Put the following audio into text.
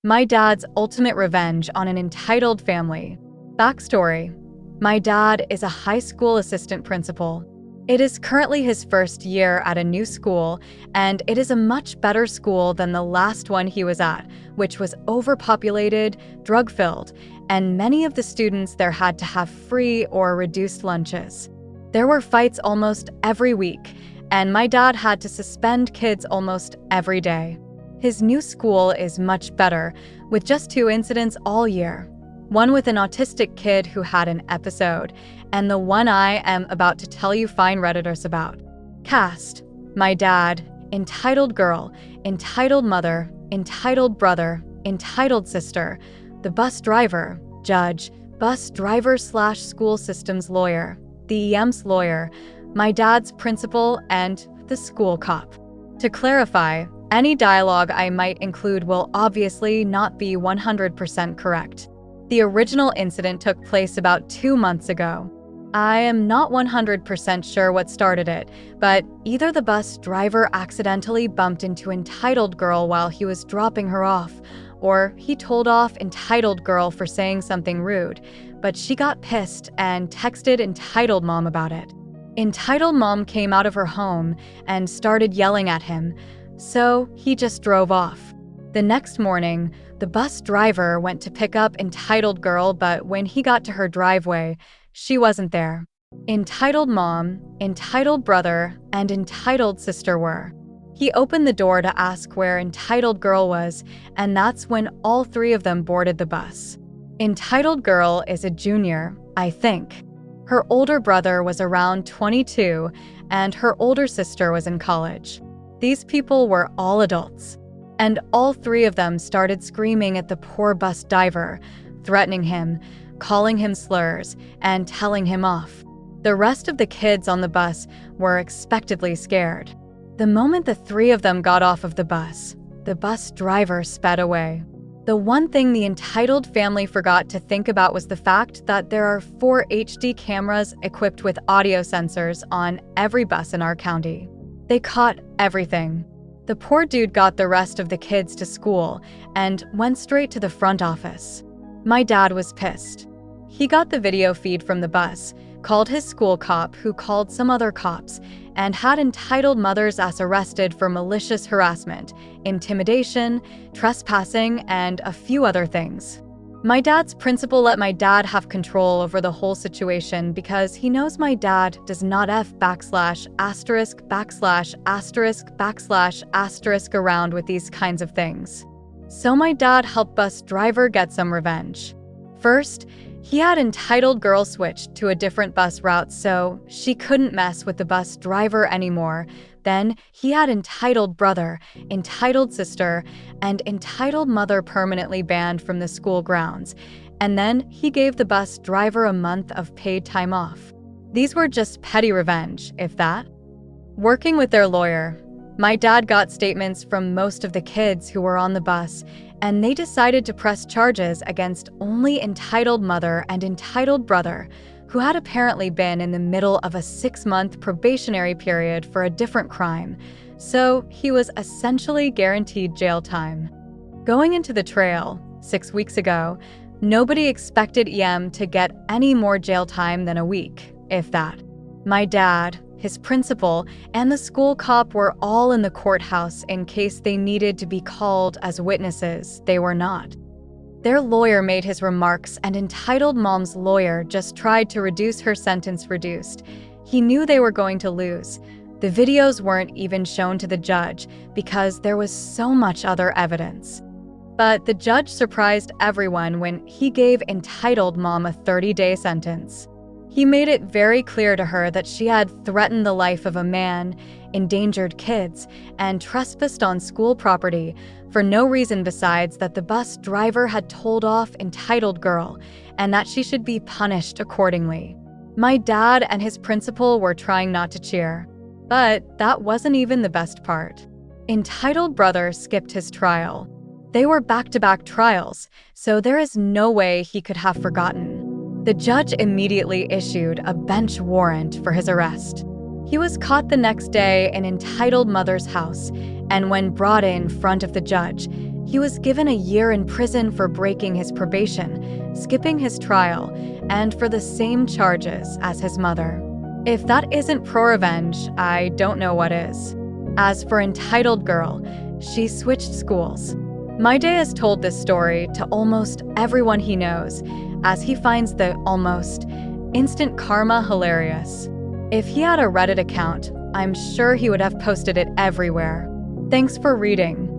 My dad's ultimate revenge on an entitled family. Backstory: my dad is a high school assistant principal. It is currently his first year at a new school, and it is a much better school than the last one he was at, which was overpopulated, drug-filled, and many of the students there had to have free or reduced lunches. There were fights almost every week, and my dad had to suspend kids almost every day. His new school is much better, with just 2 incidents all year. One with an autistic kid who had an episode, and the one I am about to tell you fine Redditors about. Cast: my dad, entitled girl, entitled mother, entitled brother, entitled sister, the bus driver, judge, bus driver/school systems lawyer, the EM's lawyer, my dad's principal, and the school cop. To clarify, any dialogue I might include will obviously not be 100% correct. The original incident took place about 2 months ago. I am not 100% sure what started it, but either the bus driver accidentally bumped into entitled girl while he was dropping her off, or he told off entitled girl for saying something rude, but she got pissed and texted entitled mom about it. Entitled mom came out of her home and started yelling at him, so he just drove off. The next morning, the bus driver went to pick up entitled girl, but when he got to her driveway, she wasn't there. Entitled mom, entitled brother, and entitled sister were. He opened the door to ask where entitled girl was, and that's when all 3 of them boarded the bus. Entitled girl is a junior, I think. Her older brother was around 22, and her older sister was in college. These people were all adults, and all 3 of them started screaming at the poor bus driver, threatening him, calling him slurs, and telling him off. The rest of the kids on the bus were expectedly scared. The moment the 3 of them got off of the bus driver sped away. The one thing the entitled family forgot to think about was the fact that there are 4 HD cameras equipped with audio sensors on every bus in our county. They caught everything. The poor dude got the rest of the kids to school and went straight to the front office. My dad was pissed. He got the video feed from the bus, called his school cop who called some other cops, and had entitled mother's ass arrested for malicious harassment, intimidation, trespassing, and a few other things. My dad's principal let my dad have control over the whole situation because he knows my dad does not ****** around with these kinds of things. So my dad helped bus driver get some revenge. First, he had entitled girl switched to a different bus route so she couldn't mess with the bus driver anymore. Then he had entitled brother, entitled sister, and entitled mother permanently banned from the school grounds. And then he gave the bus driver a month of paid time off. These were just petty revenge, if that. Working with their lawyer, my dad got statements from most of the kids who were on the bus, and they decided to press charges against only entitled mother and entitled brother, who had apparently been in the middle of a 6-month probationary period for a different crime, so he was essentially guaranteed jail time. Going into the trail, 6 weeks ago, nobody expected EM to get any more jail time than a week, if that. My dad, his principal, and the school cop were all in the courthouse in case they needed to be called as witnesses. They were not. Their lawyer made his remarks, and entitled mom's lawyer just tried to reduce her sentence reduced. He knew they were going to lose. The videos weren't even shown to the judge because there was so much other evidence. But the judge surprised everyone when he gave entitled mom a 30-day sentence. He made it very clear to her that she had threatened the life of a man, endangered kids, and trespassed on school property for no reason besides that the bus driver had told off entitled girl and that she should be punished accordingly. My dad and his principal were trying not to cheer, but that wasn't even the best part. Entitled brother skipped his trial. They were back-to-back trials, so there is no way he could have forgotten. The judge immediately issued a bench warrant for his arrest. He was caught the next day in entitled mother's house, and when brought in front of the judge, He was given a year in prison for breaking his probation, skipping his trial, and for the same charges as his mother. If that isn't pro-revenge, I don't know what is. As for entitled girl, she switched schools. My day has told this story to almost everyone he knows, as he finds the almost instant karma hilarious. If he had a Reddit account, I'm sure he would have posted it everywhere. Thanks for reading.